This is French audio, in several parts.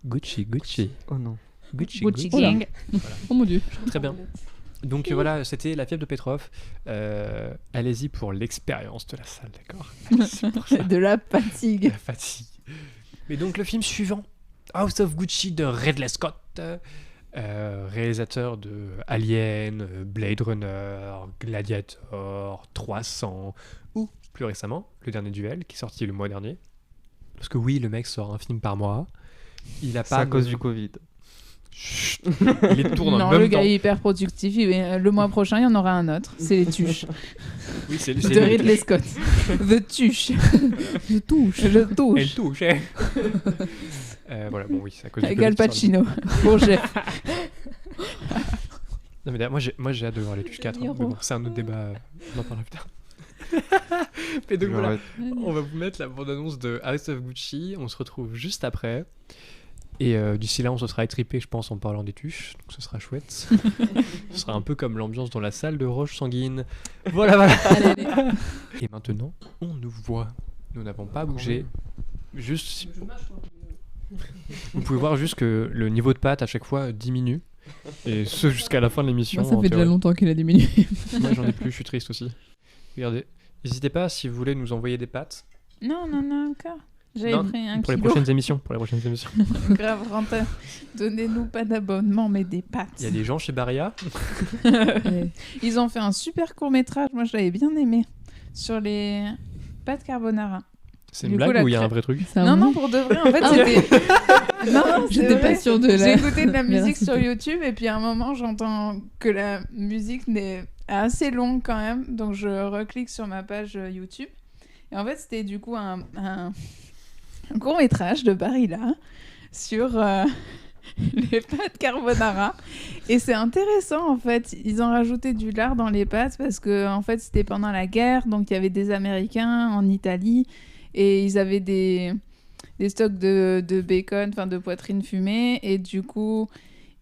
Gucci, Gucci. Oh non. Gucci, Gucci Gucci. Gang. Oh mon dieu. Très bien. Donc voilà, c'était La fièvre de Petrov. Allez-y pour l'expérience de la salle, d'accord? Allez-y pour ça. De la fatigue. La fatigue. Mais donc le film suivant, House of Gucci de Ridley Scott, réalisateur de Alien, Blade Runner, Gladiator, 300, ou plus récemment, Le Dernier Duel, qui est sorti le mois dernier. Parce que oui, le mec sort un film par mois. Il a C'est pas à cause du Covid. Chut. Il les tourne en Non, même le gars temps. est hyper productif. Le mois prochain, il y en aura un autre. C'est Les Tuches. Oui, c'est De Ridley Scott. The Tuche. Je touche. Je Elle touche. touche. Voilà, bon oui, c'est à cause du Avec Covid Al qu'il sort le- Pacino. Pour Jeff. Non mais d'ailleurs, moi j'ai hâte de voir les Tuches 4, hein, mais bon, c'est un autre débat, on en parlera plus tard. Mais donc voilà, on va vous mettre la bande-annonce de House of Gucci, on se retrouve juste après. Et d'ici là, on se sera étripé, je pense, en parlant des Tuches, donc ce sera chouette. Ce sera un peu comme l'ambiance dans la salle de Roche Sanguine. Voilà, voilà. Allez. Et maintenant, on nous voit. Nous n'avons pas bougé. Juste, vous pouvez voir juste que le niveau de pâte à chaque fois diminue. Et ce jusqu'à la fin de l'émission. Moi, ça en fait déjà théorie. longtemps qu'il a diminué. Moi j'en ai plus, je suis triste aussi. Regardez. N'hésitez pas si vous voulez nous envoyer des pâtes. Non, encore. J'avais Non, pris un pour les kilo. prochaines émissions. Pour les prochaines émissions. Grave rentable. Donnez-nous pas d'abonnement, mais des pâtes. Il y a des gens chez Baria. Ils ont fait un super court-métrage. Moi, je l'avais bien aimé. Sur les pâtes carbonara. C'est une Du coup, blague la ou il y a un crème- vrai truc? C'est un Non, bon. non, pour de vrai. En fait, Ah, c'était. Non, c'est J'étais vrai. pas sûre de J'ai la. écouté de la musique véracité. sur YouTube et puis à un moment j'entends que la musique est assez longue quand même, donc je reclique sur ma page YouTube et en fait c'était du coup un court métrage de Barilla sur les pâtes carbonara et c'est intéressant en fait, ils ont rajouté du lard dans les pâtes parce que en fait c'était pendant la guerre, donc il y avait des Américains en Italie et ils avaient des stocks de bacon, enfin de poitrine fumée, et du coup,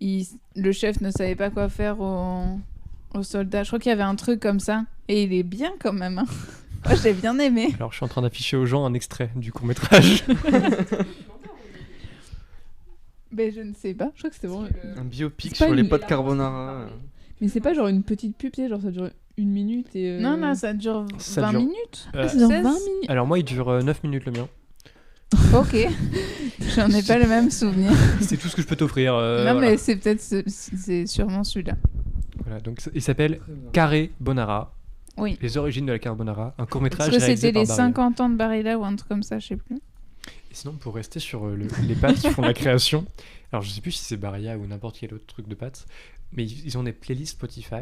le chef ne savait pas quoi faire aux soldats. Je crois qu'il y avait un truc comme ça, et il est bien quand même. Hein. Moi, j'ai bien aimé. Alors je suis en train d'afficher aux gens un extrait du court-métrage. Mais je ne sais pas. Je crois que c'était vraiment. Un biopic C'est pas sur les une- pâtes carbonara. Mais c'est pas genre une petite pub, tu sais, genre ça dure 1 minute et. Non, non, ça dure Ça 20 dure- minutes. Euh, Ah, ça dure 16. 20 minutes. Alors moi il dure 9 minutes le mien. Ok. J'en ai pas le même souvenir. C'est tout ce que je peux t'offrir. non, voilà. mais c'est peut-être c'est sûrement celui-là. Voilà, donc il s'appelle Carré Bonara. Oui. Les origines de la carbonara. Un Parce court-métrage que réalisé c'était par les Barilla. 50 ans de Barilla ou un truc comme ça, je sais plus. Et sinon, pour rester sur les pâtes qui font la création, alors je sais plus si c'est Barilla ou n'importe quel autre truc de pâtes, mais ils ont des playlists Spotify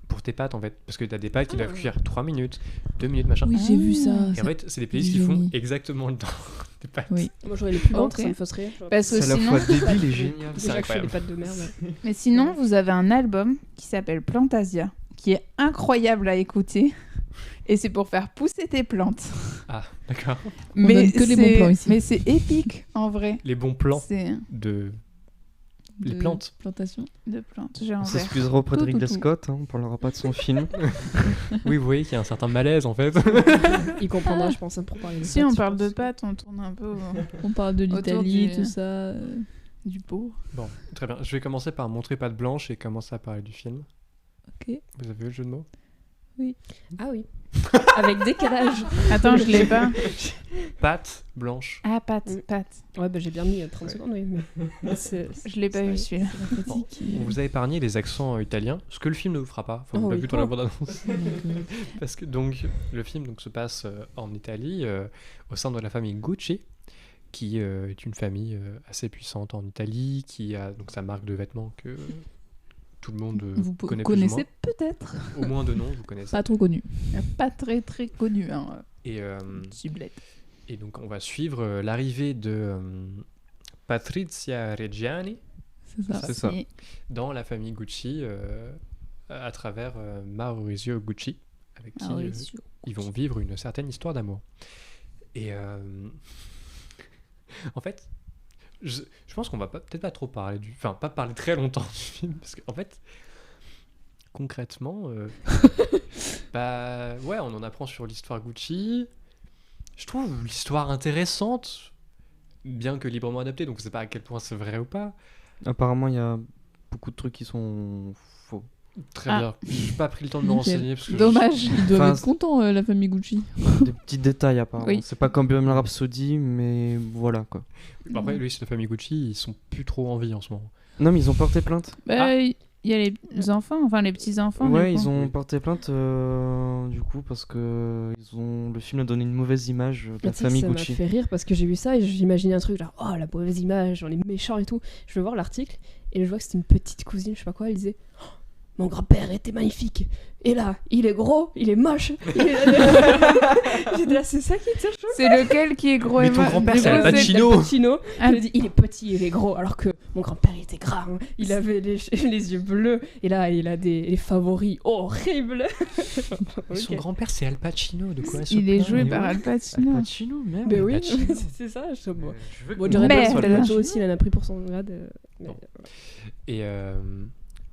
pour tes pâtes en fait. Parce que t'as des pâtes qui doivent cuire 3 minutes, 2 minutes, machin. Oui, j'ai vu ça. Et en fait, c'est des playlists qui font Joli. exactement le temps des pâtes. Oui. Moi j'aurais les plus lentes, Ok. ça me fasse rire. Parce que C'est à la sinon... fois débile et génial. C'est Déjà que je fais incroyable. des pâtes de merde. Mais sinon, vous avez un album qui s'appelle Plantasia, qui est incroyable à écouter. Et c'est pour faire pousser tes plantes. Ah, d'accord. donne que les bons plans ici. Mais c'est épique, en vrai. Les bons plans C'est de... Les De plantes. Plantation. de plantes, j'ai On en vert. s'excusera auprès de Tout, Ridley tout, tout. Scott, hein, on parlera pas de son film. Oui, vous voyez qu'il y a un certain malaise en fait. Il comprendra, je pense, pour parler de Si pâtes, on je parle de pense. pâtes, on tourne un peu On parle de Autour l'Italie, du- tout ça. du pot. Bon, très bien. Je vais commencer par montrer pâte blanche et commencer à parler du film. Ok. Vous avez vu le jeu de mots? Ah oui. Avec décalage. Attends, je l'ai pas. Pâte blanche. Ah, pâtes, Mm. pâtes. Ouais, bah j'ai bien mis 30 secondes, oui. Mais Je l'ai pas eu celui-là. Bon, on vous a épargné les accents italiens, ce que le film ne vous fera pas. Enfin, on Oh l'a oui. vu dans la Oh. bande-annonce. Parce que donc le film donc se passe en Italie au sein de la famille Gucci, qui est une famille assez puissante en Italie, qui a donc sa marque de vêtements que tout le monde Vous connaît connaissez peut-être. plus ou moins. Au moins de nom, vous connaissez. Pas trop connu. Pas très très connu, hein. Et, Ciblette. et donc on va suivre l'arrivée de Patrizia Reggiani C'est ça. C'est ça. Si. dans la famille Gucci à travers Maurizio Gucci, avec qui Maurizio ils vont vivre une certaine histoire d'amour. Et en fait, je pense qu'on va peut-être pas trop parler du... Enfin, pas parler très longtemps du film, parce qu'en fait, concrètement, bah ouais, on en apprend sur l'histoire Gucci. Je trouve l'histoire intéressante, bien que librement adapté, donc je sais pas à quel point c'est vrai ou pas. Apparemment, il y a beaucoup de trucs qui sont faux. Très Ah. bien. J'ai pas pris le temps de me Nickel. renseigner parce que Dommage. Ils doivent Enfin, être contents, la famille Gucci. Des petits détails, apparemment. Oui. C'est pas comme Bohemian Rhapsody, mais voilà, quoi. Bon, après, lui, c'est la famille Gucci, ils sont plus trop en vie en ce moment. Non, mais ils ont porté plainte. Bah, il y a les enfants, enfin les petits-enfants. Ouais, du coup. ils ont Oui. porté plainte, du coup, parce que le film a donné une mauvaise image de Mais la tu sais que famille ça m'a Gucci. fait rire parce que j'ai vu ça et j'imaginais un truc genre oh la mauvaise image, genre les méchants et tout. Je vais voir l'article et je vois que c'était une petite cousine, je sais pas quoi, elle disait oh, mon grand-père était magnifique et là il est gros, il est moche. J'étais là, c'est ça qui te choque. C'est lequel qui est gros Mais et ton moche grand-père, Du c'est coup, Al Pacino. Al Pacino. Ah. Elle dit il est petit, il est gros, alors que mon grand-père il était gras, hein. Il avait les yeux bleus et là il a des favoris horribles. Son Ok. grand-père, c'est Al Pacino, de quoi Il est joué mais par ouais. Al Pacino. Pacino, merde. Mais oui, Pacino. c'est ça. Je sais pas. Je veux que Bon, mon Jared père Merde. soit Leto le Pacino. aussi, il en a pris pour son grade. Mais, Non. Et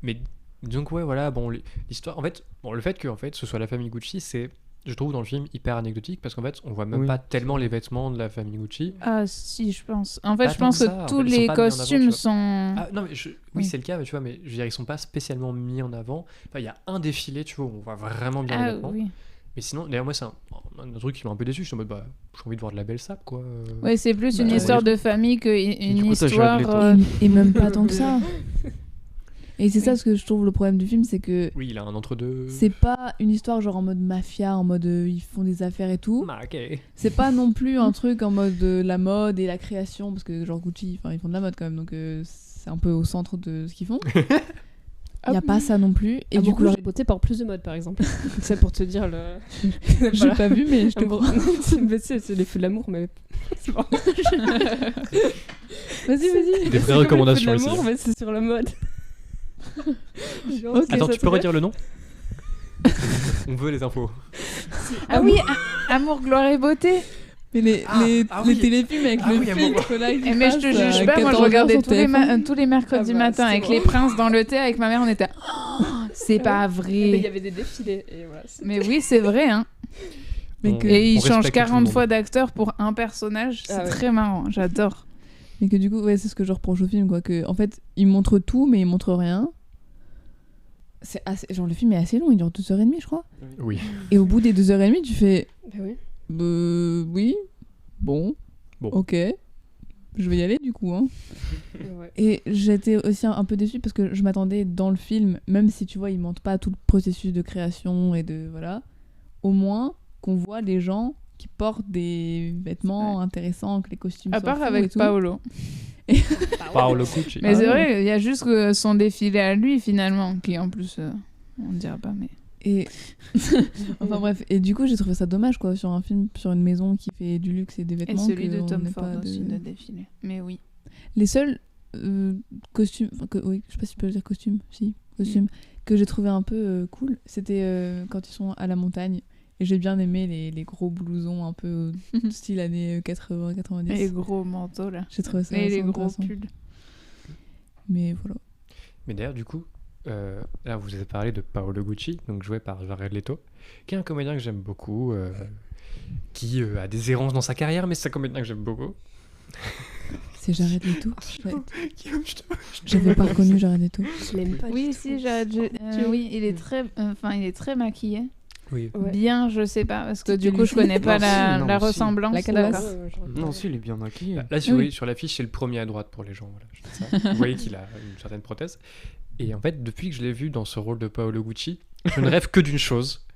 mais donc ouais, voilà, bon, l'histoire, en fait, bon, le fait que en fait ce soit la famille Gucci, c'est, je trouve dans le film hyper anecdotique parce qu'en fait on voit même Oui. pas tellement les vêtements de la famille Gucci. Ah si, je pense. En fait, Pas je tant pense que que ça, en tous fait, ils sont les pas mis en avant, costumes tu vois. sont... Ah non mais oui Oui. c'est le cas, mais tu vois, mais je veux dire ils sont pas spécialement mis en avant. Enfin il y a un défilé, tu vois, où on voit vraiment bien les Ah vêtements. oui. Mais sinon, d'ailleurs moi c'est un truc qui m'a un peu déçu. Je suis en mode bah j'ai envie de voir de la belle sape quoi. Ouais, c'est plus Bah, une ouais. histoire de famille Du qu'une coup, t'as histoire... Jared Leto. Et même pas tant que ça. Et c'est ça Oui. ce que je trouve le problème du film, c'est que Oui, il a un entre-deux. c'est pas une histoire genre en mode mafia, en mode ils font des affaires et tout. Ah, ok. C'est pas non plus un truc en mode la mode et la création, parce que genre Gucci, enfin ils font de la mode quand même, donc c'est un peu au centre de ce qu'ils font. Il y a pas ça non plus. Et du coup, leur beauté porte plus de mode, par exemple. C'est pour te dire le. j'ai Voilà. pas vu, mais je te Un bon- crois. c'est les feux de l'amour, mais. C'est bon. Vas-y. Des vraies recommandations C'est ici. l'amour, mais c'est sur la mode. Ok. Attends, tu peux redire le nom? On veut les infos. Ah oui, Amour, gloire et beauté. Mais les oui. téléfilms avec Ah le oui, filtre là, ils Eh, mais je te passent à juge pas, moi je 14 heures regardais sur tous les, TF1. tous les mercredis Ah bah, matins c'est avec bon. les princes dans le thé, avec ma mère, on était oh, c'est pas Mais il y vrai. avait des défilés. Et voilà. Mais oui, c'est vrai. Hein. Mais que, Et On ils changent respecte tout le 40 monde. fois d'acteur pour un personnage. C'est Ah ouais. très marrant, j'adore. mais que du coup, ouais, c'est ce que je reproche au film, quoi. Que, en fait, ils montrent tout, mais ils montrent rien. C'est assez... Genre, le film est assez long, il dure 2h30, je crois. Oui. Et au bout des 2h30, tu fais Bah oui. oui, bon, ok, je vais y aller du coup. Hein. Ouais. Et j'étais aussi un peu déçue parce que je m'attendais dans le film, même si tu vois, ils montrent pas tout le processus de création et de voilà, au moins qu'on voit des gens qui portent des vêtements intéressants, que les costumes À soient part fous et avec tout. Paolo. Paolo Gucci. Mais c'est ouais. vrai, il y a juste son défilé à lui finalement, qui en plus, on ne dira pas, mais. Et enfin bref, et du coup j'ai trouvé ça dommage quoi sur un film sur une maison qui fait du luxe et des Et vêtements. celui que de on Tom n'ait Ford pas aussi, de défilé. Mais oui. Les seuls costumes, oui, je sais pas si je peux le dire costume, si costume, que j'ai trouvé un peu cool, c'était quand ils sont à la montagne. Et j'ai bien aimé les gros blousons un peu style années 80-90. Et les gros manteaux là. J'ai trouvé ça Et assez les gros intéressant. pulls. Mais voilà. Mais d'ailleurs, du coup, là, vous avez parlé de Paolo Gucci, donc joué par Jared Leto, qui est un comédien que j'aime beaucoup, qui a des errances dans sa carrière, mais c'est un comédien que j'aime beaucoup. C'est Jared Leto. Guillaume, je te- J'avais pas reconnu Jared Leto. Je l'aime pas. Oui, du si, tout. oui, il est très, il est très maquillé. Oui. Ouais. Bien, je sais pas, parce que Tu du le coup, je sais connais pas Non, la, si, non, la si. ressemblance. La calebasse. d'accord. Non, si, il est bien maquillé. Là, sur, Oui. oui, sur l'affiche, c'est le premier à droite pour les gens. Voilà, je dis ça. Vous voyez qu'il a une certaine prothèse. Et en fait, depuis que je l'ai vu dans ce rôle de Paolo Gucci, je ne rêve que d'une chose,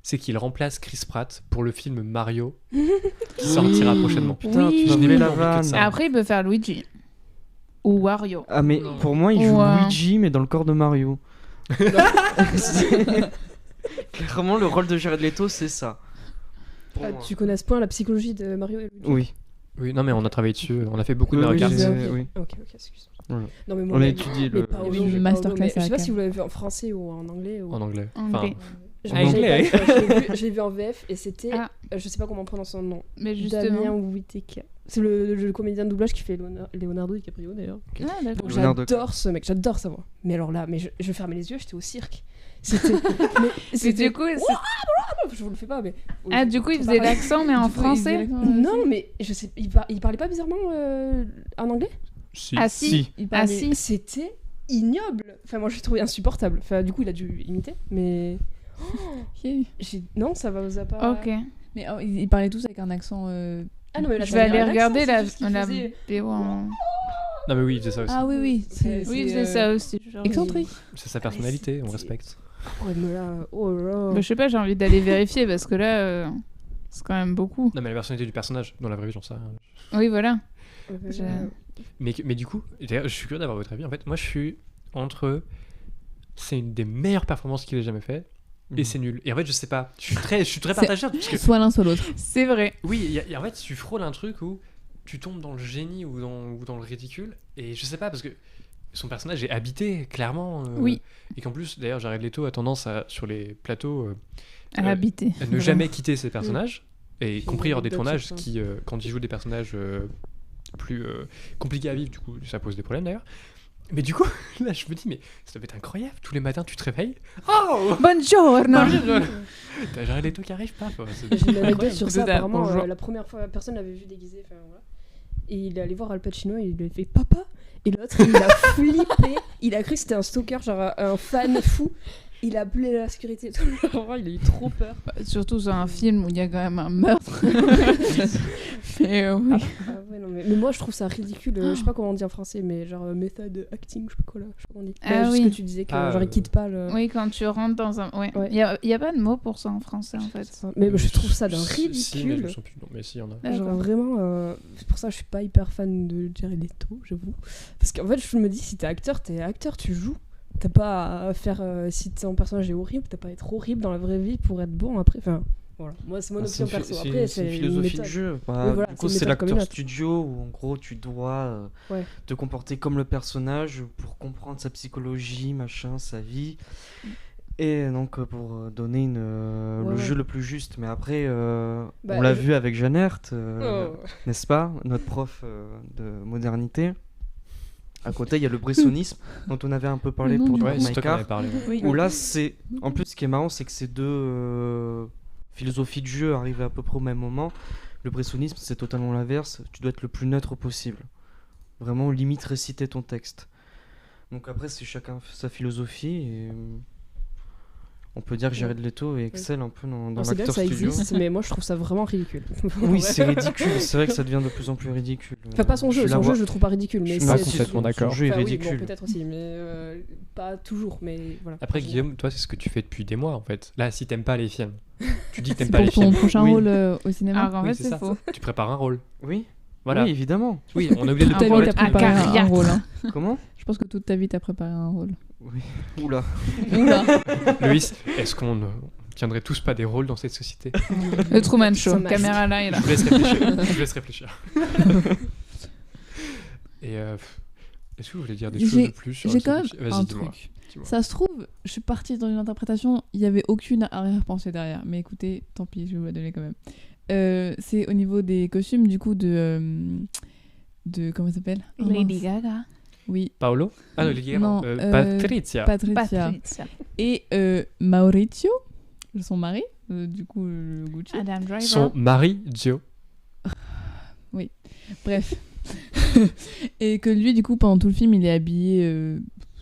c'est qu'il remplace Chris Pratt pour le film Mario, qui sortira Oui. prochainement. Putain, Oui. tu Je m'as n'ai mis même la pas envie que de vanne. ça. Après, il peut faire Luigi. Ou Wario. Ah, mais Non. pour moi, il joue Ouais. Luigi, mais dans le corps de Mario. C'est- Clairement, le rôle de Jared Leto, c'est ça. Pour Ah, moi. tu connais à ce point la psychologie de Mario et Luigi? Oui. Oui, non, mais on a travaillé dessus. On a fait beaucoup de Oui, Mario oui, Kart. j'ai- Ok. oui. Ok, excuse-moi. Voilà. Non, mais moi, On a mais- étudié mais le. Paolo, Il y avait une Paolo, masterclass mais à je sais pas Cannes. si vous l'avez vu en français ou en anglais. Ou... En anglais. Anglais. Je En je anglais. l'ai pas, je l'ai vu en VF et c'était. Ah. Je sais pas comment on prononce son nom. Mais Damien justement. Whittaker. C'est le comédien de doublage qui fait Leonardo DiCaprio d'ailleurs. Ah, d'accord. Leonardo. J'adore ce mec, j'adore sa voix. Mais alors là, mais je fermais les yeux, j'étais au cirque. Mais du coup, je vous le fais pas, mais. Ah, du coup, il faisait l'accent, mais en français. Non, mais je sais, il parlait pas bizarrement en anglais. Ah si. Ah si. C'était ignoble. Enfin, moi, j'ai trouvé insupportable. Enfin, du coup, il a dû imiter, mais. Non, ça va vous a pas. Ok. Mais ils parlaient tous avec un accent. Ah non, mais là, Je vais aller regarder la faisait... vidéo en... Non, mais oui, il faisait ça aussi. Ah oui, oui. Oui, il faisait ça aussi. Genre... Excentrique. C'est sa personnalité, on respecte. Ouais, mais là, oh là. Bah, je sais pas, j'ai envie d'aller vérifier parce que là, c'est quand même beaucoup. Non, mais la personnalité du personnage, dans la vraie vie, j'en sais rien. Oui, voilà. Mais du coup, d'ailleurs, je suis curieux d'avoir votre avis. En fait, moi, je suis entre. C'est une des meilleures performances qu'il ait jamais fait. Et c'est nul. Et en fait, je sais pas. Je suis très partagé. Parce que... Soit l'un, soit l'autre. C'est vrai. Oui, et en fait, tu frôles un truc où tu tombes dans le génie ou dans le ridicule. Et je sais pas, parce que son personnage est habité, clairement. Oui. Et qu'en plus, d'ailleurs, Jared Leto a tendance à, sur les plateaux, À habiter. à ne jamais quitter ses personnages. Et compris hors des anecdote tournages, sur ça. qui, quand il joue des personnages plus compliqués à vivre, du coup, ça pose des problèmes d'ailleurs. Mais du coup, là, je me dis, mais ça doit être incroyable. Tous les matins, tu te réveilles. Oh Buongiorno. T'as Jared Leto qui arrive pas. Quoi. J'ai une anecdote sur ça. Bonjour. Apparemment, la première fois, personne l'avait vu déguisé. Voilà. Et il est allé voir Al Pacino et il lui a fait papa. Et l'autre, il a flippé. Il a cru que c'était un stalker, genre un fan fou. Il a appelé la sécurité et tout. Il a eu trop peur. Surtout sur un film où il y a quand même un meurtre. Mais oui. Ouais, non, mais moi, je trouve ça ridicule. Je sais pas comment on dit en français, mais genre méthode acting, je sais pas quoi là. Je sais pas comment on dit. Ah juste oui. que tu disais que genre il quitte pas le. Oui, quand tu rentres dans un... Ouais. Ouais. Il y a pas de mot pour ça en français, en fait. Mais je trouve ça d'un Si, mais ridicule. je me sens plus. Non, mais si, il y en a. Genre D'accord. vraiment, c'est pour ça que je suis pas hyper fan de Jared Leto, j'avoue. Parce qu'en fait, je me dis, si t'es acteur, tu joues. T'as pas à faire. Si ton personnage est horrible, t'as pas à être horrible dans la vraie vie pour être bon après. Enfin, voilà. Moi, c'est mon option perso. Après, c'est une une philosophie méthode. de jeu. Oui, voilà, du coup, c'est une c'est méthode comme une l'acteur autre. studio où en gros tu dois Ouais. te comporter comme le personnage pour comprendre sa psychologie, machin, sa vie. Et donc pour donner le Ouais. jeu le plus juste. Mais après, Bah, on l'a vu avec Jeannert, Oh. n'est-ce pas, notre prof de modernité. À côté, il y a le bressonisme dont on avait un peu parlé Non, pour du Ouais, Drive c'est My toi qui en Car. avais parlé. Oui. Où là, c'est. En plus, ce qui est marrant, c'est que ces deux philosophies de jeu arrivent à peu près au même moment. Le bressonisme, c'est totalement l'inverse. Tu dois être le plus neutre possible. Vraiment, limite réciter ton texte. Donc après, c'est chacun sa philosophie. Et on peut dire que Jared Leto excelle un peu dans C'est bien que l'acteur ça studio. existe, mais moi, je trouve ça vraiment ridicule. Oui, c'est ridicule. C'est vrai que ça devient de plus en plus ridicule. Enfin, pas son jeu. Son jeu, je le trouve pas ridicule. Mais suis pas c'est complètement d'accord. Son jeu est Enfin, oui, ridicule. bon, peut-être aussi, mais pas toujours. Mais voilà. Après, Guillaume, toi, c'est ce que tu fais depuis des mois en fait. Là, si t'aimes pas les films, tu dis que t'aimes C'est pas pour les ton films. prochain Oui. rôle au cinéma. Alors en Oui, fait, c'est c'est ça. faux. Tu prépares un rôle. Oui, Voilà. oui, évidemment. Oui, on a oublié de Toute ta te vie, t'as parler. préparé Cariac. un rôle. hein. Comment Je pense que toute ta vie, t'as préparé un rôle. Oui. Oula. Oula. Loïs, est-ce qu'on ne tiendrait tous pas des rôles dans cette société? Le Truman Show. Ça marche. Caméra là et là. Je vous laisse réfléchir. Je vous laisse réfléchir. Et est-ce que vous voulez dire des choses de plus sur J'ai la quand même Vas-y, un dis-moi. truc. Dis-moi. Ça se trouve, je suis partie dans une interprétation, il n'y avait aucune arrière-pensée derrière. Mais écoutez, tant pis, je vais vous la donner quand même. C'est au niveau des costumes, du coup, de comment ça s'appelle? Oh, Lady mince. Gaga. Oui, Paolo? Ah non, Lily Non, Patricia. Patricia. Patricia. Et Maurizio, son mari, du coup, le Gucci. Adam Driver. Son mari, Gio. Bref. Et que lui, du coup, pendant tout le film, il est habillé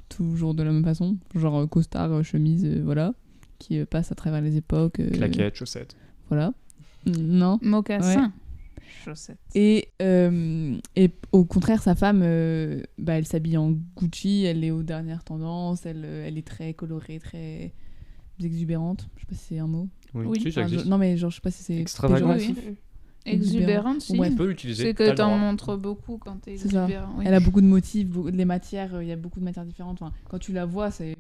toujours de la même façon. Genre costard, chemise, voilà. Qui passe à travers les époques. Claquettes, chaussettes. Voilà. Non. Mocassin. Chaussettes. Et au contraire, sa femme, elle s'habille en Gucci, elle est aux dernières tendances, elle est très colorée, très exubérante. Je sais pas si c'est un mot. Oui. Si, ça existe. Non, mais genre, je sais pas si c'est Extravagant. péjoratif. Exubérante, si. Ouais. Tu peux l'utiliser. C'est t'as que le t'en droit. montres beaucoup quand t'es C'est ça. exubérant. Oui. Elle a beaucoup de motifs, les matières, il y a beaucoup de matières différentes. Enfin, quand tu la vois, c'est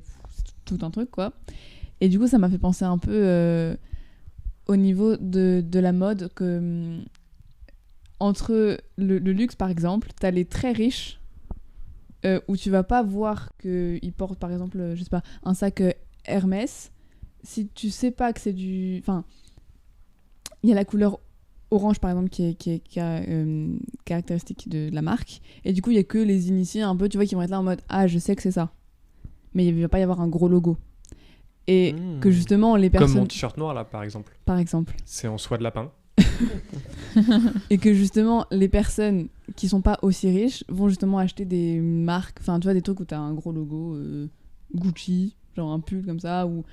tout un truc, quoi. Et du coup, ça m'a fait penser un peu au niveau de la mode que entre le luxe, par exemple, t'as les très riches où tu vas pas voir qu'ils portent, par exemple, je sais pas, un sac Hermès. Si tu sais pas que c'est du... Enfin, il y a la couleur orange, par exemple, qui est caractéristique de la marque. Et du coup, il y a que les initiés un peu, tu vois, qui vont être là en mode « Ah, je sais que c'est ça ». Mais il va pas y avoir un gros logo. Et que justement, les personnes... Comme mon t-shirt noir, là, par exemple. Par exemple. C'est en soie de lapin. Et que justement, les personnes qui sont pas aussi riches vont justement acheter des marques, enfin, tu vois, des trucs où t'as un gros logo Gucci, genre un pull comme ça, ou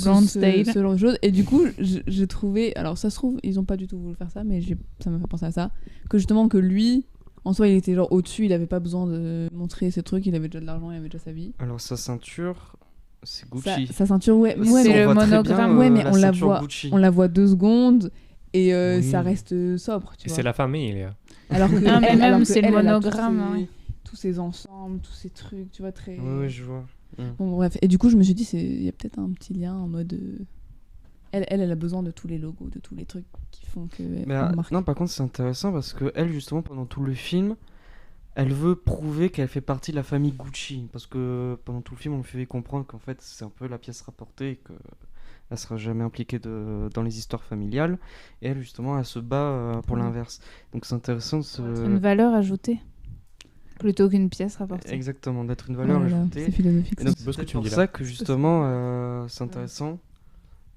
Lonsdale. ce genre de choses. Et du coup, j'ai trouvé... Alors, ça se trouve, ils ont pas du tout voulu faire ça, mais ça m'a fait penser à ça. Que justement, que lui... En soi, il était genre au-dessus, il avait pas besoin de montrer ses trucs, il avait déjà de l'argent, il avait déjà sa vie. Alors sa ceinture, c'est Gucci. Sa ceinture, ouais, On mais voit le très monogramme, bien, ouais, mais on la ceinture voit, Gucci. on la voit 2 secondes et Oui. ça reste sobre, tu Et vois. c'est la famille. Alors que Non, mais elle, même, alors que c'est le elle a monogramme, tous ces, ouais. tous ces ensembles, tous ces trucs, tu vois, très... Oui, je vois. Bon, bref. Et du coup, je me suis dit, il y a peut-être un petit lien en mode... Elle a besoin de tous les logos, de tous les trucs qui font que... Mais non, par contre, c'est intéressant parce que elle, justement, pendant tout le film, elle veut prouver qu'elle fait partie de la famille Gucci. Parce que pendant tout le film, on lui fait comprendre qu'en fait, c'est un peu la pièce rapportée et qu'elle sera jamais impliquée dans les histoires familiales. Et elle, justement, elle se bat pour l'inverse. Donc c'est intéressant de Une valeur ajoutée. Plutôt qu'une pièce rapportée. Exactement, d'être une valeur Voilà, ajoutée. c'est philosophique. Et donc, C'est c'est beau ce que peut-être tu me pour dis, ça là. que justement, c'est intéressant.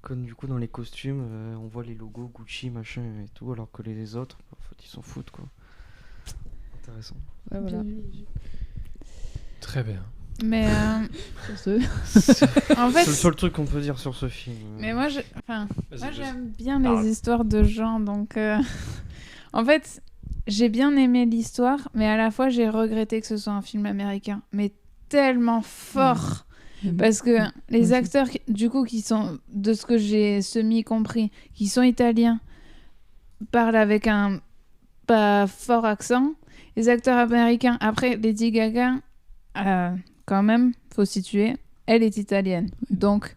Comme du coup, dans les costumes, on voit les logos Gucci, machin et tout, alors que les autres, en fait, ils s'en foutent, quoi. Intéressant. Ouais, voilà. Très bien. Mais Sur ce... en fait, C'est le seul truc qu'on peut dire sur ce film. mais moi, Vas-y. j'aime bien Parle. les histoires de gens, donc en fait, j'ai bien aimé l'histoire, mais à la fois j'ai regretté que ce soit un film américain, mais tellement fort. Parce que les aussi. acteurs, du coup, qui sont, de ce que j'ai semi-compris, qui sont italiens, parlent avec un pas fort accent. Les acteurs américains, après Lady Gaga, quand même, faut situer, elle est italienne. Donc,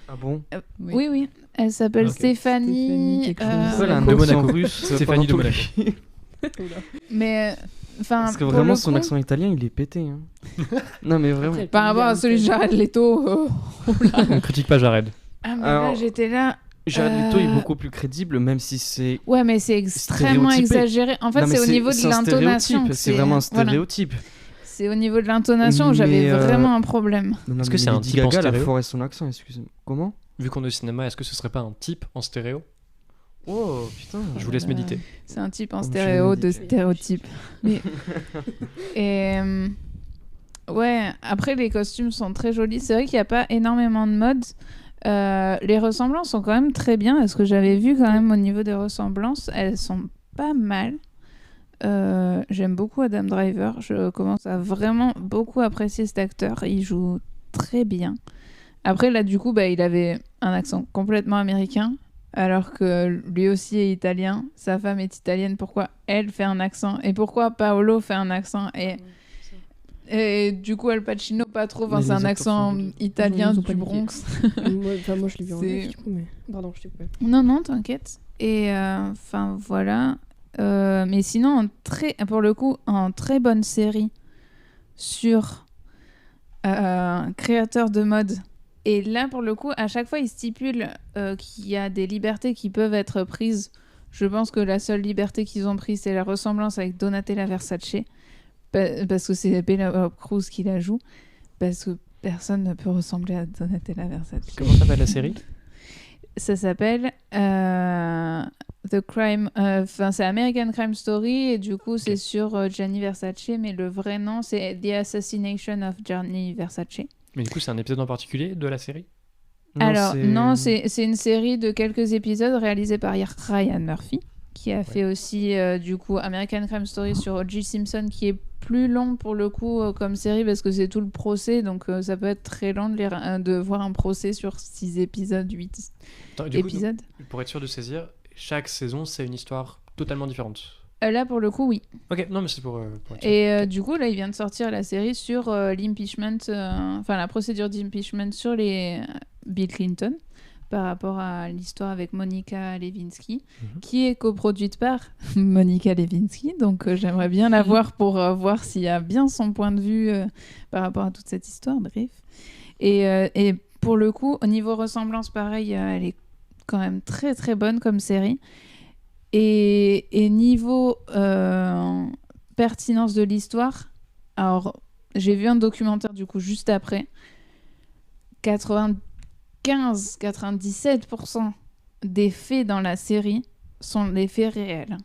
Ah bon? oui, elle s'appelle Ok. Stéphanie. Stéphanie quelque chose. Pourquoi elle a un De accent Monaco. russe Stéphanie de pendant tout le Monaco. film Mais, enfin, Parce que pour vraiment, le son coup, accent italien, il est pété. Hein. Non, mais vraiment. Après, par rapport à celui de Jared Leto. On ne critique pas Jared. Ah, mais Alors, là, j'étais là. Jared Leto est beaucoup plus crédible, même si c'est. Ouais, mais c'est extrêmement Stéréotypé. exagéré. En fait, Non, mais c'est au niveau de c'est un l'intonation. stéréotype, que c'est vraiment un voilà. stéréotype. C'est au niveau de l'intonation où j'avais Mais, vraiment un problème. Non, Est-ce mais que c'est un Lady type en Gaga, elle a stéréo foré son accent, excusez-moi. Comment? Vu qu'on est au cinéma, est-ce que ce serait pas un type en stéréo? Oh putain. Je vous laisse méditer. C'est un type en Comme stéréo je de l'ai dit. stéréotype. Mais- Et ouais, après les costumes sont très jolis. C'est vrai qu'il n'y a pas énormément de modes. Les ressemblances sont quand même très bien. Ce que j'avais vu quand même au niveau des ressemblances, elles sont pas mal. J'aime beaucoup Adam Driver. Je commence à vraiment beaucoup apprécier cet acteur. Il joue très bien. Après là, du coup, il avait un accent complètement américain. Alors que lui aussi est italien, sa femme est italienne, pourquoi elle fait un accent? Et pourquoi Paolo fait un accent? Et du coup, Al Pacino, pas trop, Mais c'est un les acteurs accent sont jolis. italien Ils ont du paniqué. Bronx. Moi, je l'ai vu en C'est- live, du coup, mais... Pardon, je t'ai coupé. Non, t'inquiète. Et enfin, voilà. Mais sinon, pour le coup, en très bonne série sur un créateur de mode. Et là, pour le coup, à chaque fois, il stipule qu'il y a des libertés qui peuvent être prises. Je pense que la seule liberté qu'ils ont prise, c'est la ressemblance avec Donatella Versace. Parce que c'est Penelope Cruz qui la joue. Parce que personne ne peut ressembler à Donatella Versace. Comment s'appelle la série? Ça s'appelle The Crime. Enfin, c'est American Crime Story et du coup, c'est sur Gianni Versace, mais le vrai nom, c'est The Assassination of Gianni Versace. Mais du coup, c'est un épisode en particulier de la série? Alors, non, c'est une série de quelques épisodes réalisés par Ryan Murphy, qui a fait aussi, du coup, American Crime Story sur O.J. Simpson, qui est plus long pour le coup comme série parce que c'est tout le procès, donc ça peut être très long de voir un procès sur 6 épisodes, 8 Attends, du coup, épisodes. pour être sûr de saisir, chaque saison, c'est une histoire totalement différente. Là, pour le coup, oui. Ok, non, mais c'est pour être sûr. Et du coup, là, il vient de sortir la série sur l'impeachment, enfin la procédure d'impeachment sur les Bill Clinton par rapport à l'histoire avec Monica Lewinsky, qui est coproduite par Monica Lewinsky. Donc, j'aimerais bien la voir pour voir s'il y a bien son point de vue par rapport à toute cette histoire. Bref. Et pour le coup, au niveau ressemblance, pareil, elle est quand même très très bonne comme série. Et niveau pertinence de l'histoire, alors j'ai vu un documentaire du coup juste après. 97% des faits dans la série sont des faits réels.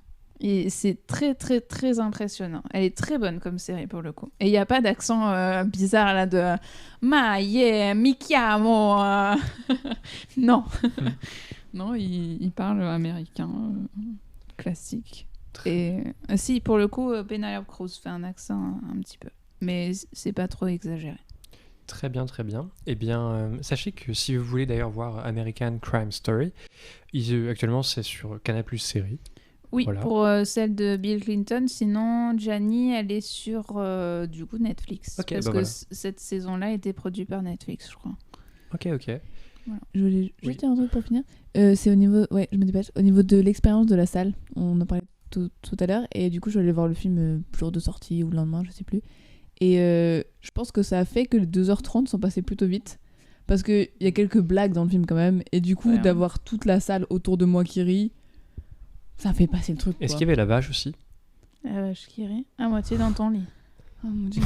Et c'est très, très, très impressionnant. Elle est très bonne comme série pour le coup. Et il n'y a pas d'accent bizarre là de « Ma, yeah, mi chiamo ». Non. Non, il parle américain, classique. Et si, pour le coup, Penelope Cruz fait un accent un petit peu. Mais c'est pas trop exagéré. Très bien, très bien. Eh bien, sachez que si vous voulez d'ailleurs voir American Crime Story, actuellement c'est sur Canal+ série. Oui, voilà. Pour celle de Bill Clinton. Sinon, Gianni, elle est sur du coup Netflix. Okay, parce bah que voilà. cette saison-là a été produite par Netflix, je crois. Ok. Voilà. Je voulais juste dire un truc pour finir. C'est au niveau, je me dépêche, au niveau de l'expérience de la salle. On en parlait tout à l'heure. Et du coup, je vais aller voir le film jour de sortie ou le lendemain, je sais plus. Et je pense que ça a fait que les 2h30 sont passées plutôt vite. Parce qu'il y a quelques blagues dans le film quand même. Et du coup, d'avoir toute la salle autour de moi qui rit, ça fait passer le truc. Est-ce qu'il y avait la vache aussi? La vache qui rit à moitié dans ton lit. Oh mon Dieu.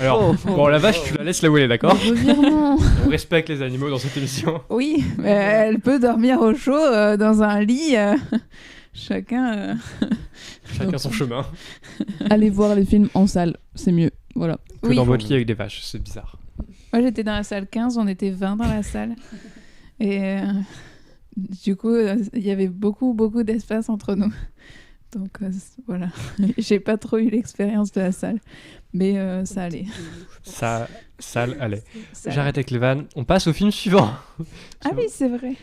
Alors, bon, la vache, tu la laisses là où elle est, d'accord? Revirement. On respecte les animaux dans cette émission. Oui, mais elle peut dormir au chaud dans un lit. Chacun son chemin. Allez voir les films en salle, c'est mieux. Voilà. Que dans votre lit avec des vaches, c'est bizarre. Moi, j'étais dans la salle 15, on était 20 dans la salle. Et du coup, il y avait beaucoup d'espace entre nous. Donc voilà, j'ai pas trop eu l'expérience de la salle. Mais ça allait. Ça allait. J'arrête avec les vannes. On passe au film suivant. Ah oui, c'est vrai.